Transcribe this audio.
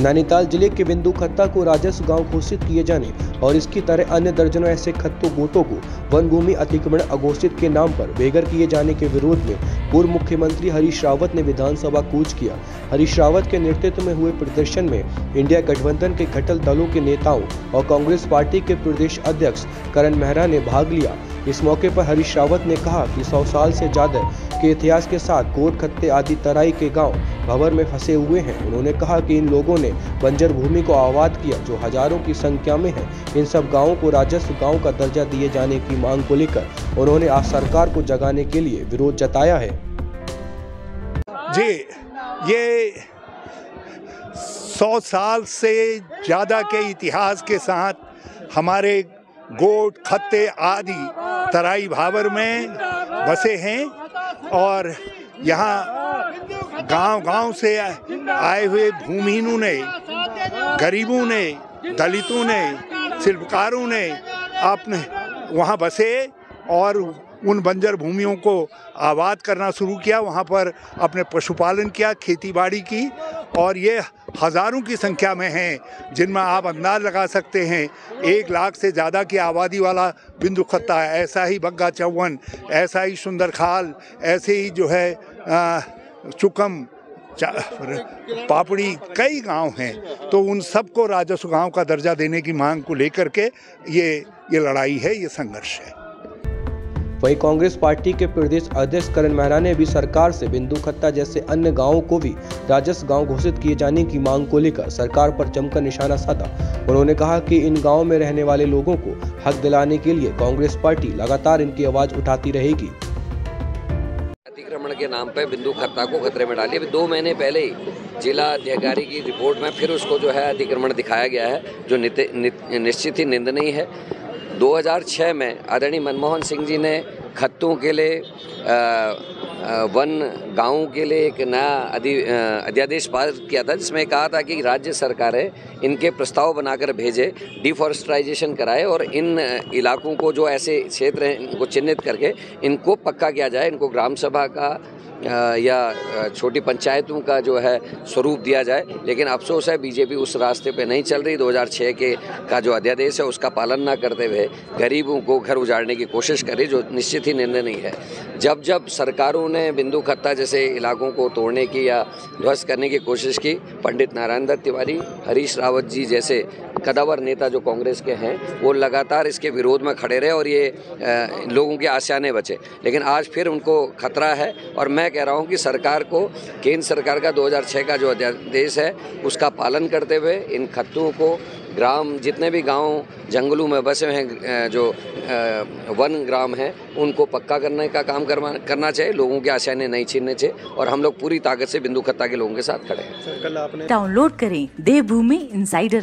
नैनीताल जिले के बिंदु खत्ता को राजस्व गांव घोषित किए जाने और इसकी तरह अन्य दर्जनों ऐसे खत्तों गोटों को वन भूमि अतिक्रमण अघोषित के नाम पर बेघर किए जाने के विरोध में पूर्व मुख्यमंत्री हरीश रावत ने विधानसभा कूच किया। हरीश रावत के नेतृत्व में हुए प्रदर्शन में इंडिया गठबंधन के घटल दलों के नेताओं और कांग्रेस पार्टी के प्रदेश अध्यक्ष करण मेहरा ने भाग लिया। इस मौके पर हरीश रावत ने कहा कि 100 साल से ज्यादा के इतिहास के साथ गोट खत्ते आदि तराई के गांव भंवर में फंसे हुए हैं। उन्होंने कहा कि इन लोगों ने बंजर भूमि को आबाद किया जो हजारों की संख्या में है। इन सब गांवों को राजस्व गांव का दर्जा दिए जाने की मांग को लेकर उन्होंने आज सरकार को जगाने के लिए विरोध जताया है। जी, ये 100 साल से ज़्यादा के इतिहास के साथ हमारे गोट खत्ते आदि तराई भावर में बसे हैं और यहाँ गांव-गांव से आए हुए भूमिहीनों ने, गरीबों ने, दलितों ने, शिल्पकारों ने अपने वहाँ बसे और उन बंजर भूमियों को आबाद करना शुरू किया। वहाँ पर अपने पशुपालन किया, खेतीबाड़ी की और ये हज़ारों की संख्या में हैं जिनमें आप अंदाज़ लगा सकते हैं 1 लाख से ज़्यादा की आबादी वाला बिंदु खत्ता है। ऐसा ही बग्गा चौवन, ऐसा ही सुंदरखाल, ऐसे ही जो है चुकम, पापड़ी, कई गांव हैं। तो उन सबको राजस्व गांव का दर्जा देने की मांग को लेकर के ये लड़ाई है, ये संघर्ष है। वहीं कांग्रेस पार्टी के प्रदेश अध्यक्ष करण मेहरा ने भी सरकार से बिंदु खत्ता जैसे अन्य गांवों को भी राजस्व गांव घोषित किए जाने की मांग को लेकर सरकार पर जमकर निशाना साधा। उन्होंने कहा कि इन गांवों में रहने वाले लोगों को हक दिलाने के लिए कांग्रेस पार्टी लगातार इनकी आवाज उठाती रहेगी। अतिक्रमण के नाम पर बिंदु खत्ता को खतरे में डाली। 2 महीने पहले ही जिला अधिकारी की रिपोर्ट में फिर उसको जो है अतिक्रमण दिखाया गया है जो निश्चित ही निंदनीय है। 2006 में आदरणीय मनमोहन सिंह जी ने खत्तों के लिए वन गाँवों के लिए एक नया अध्यादेश पास किया था जिसमें कहा था कि राज्य सरकारें इनके प्रस्ताव बनाकर भेजे, डिफॉरेस्टराइजेशन कराए और इन इलाकों को जो ऐसे क्षेत्र हैं इनको चिन्हित करके इनको पक्का किया जाए, इनको ग्राम सभा का या छोटी पंचायतों का जो है स्वरूप दिया जाए। लेकिन अफसोस है बीजेपी उस रास्ते पे नहीं चल रही। 2006 का जो अध्यादेश है उसका पालन ना करते हुए गरीबों को घर उजाड़ने की कोशिश करी जो निश्चित ही निंदनीय है। जब सरकारों ने बिंदु खत्ता जैसे इलाकों को तोड़ने की या ध्वस्त करने की कोशिश की, पंडित नारायण दत्त तिवारी, हरीश रावत जी जैसे कदावर नेता जो कांग्रेस के हैं वो लगातार इसके विरोध में खड़े रहे और ये लोगों के आशियाने बचे। लेकिन आज फिर उनको खतरा है और मैं कह रहा हूं कि सरकार को, केंद्र सरकार का 2006 का जो अध्यादेश है उसका पालन करते हुए इन खत्तों को जितने भी गांव जंगलों में बसे हैं जो वन ग्राम हैं उनको पक्का करने का काम करना चाहिए। लोगों के आशियाने नहीं छीनने चाहिए और हम लोग पूरी ताकत से बिंदु खत्ता के लोगों के साथ खड़े हैं। डाउनलोड करें देवभूमि इंसाइडर।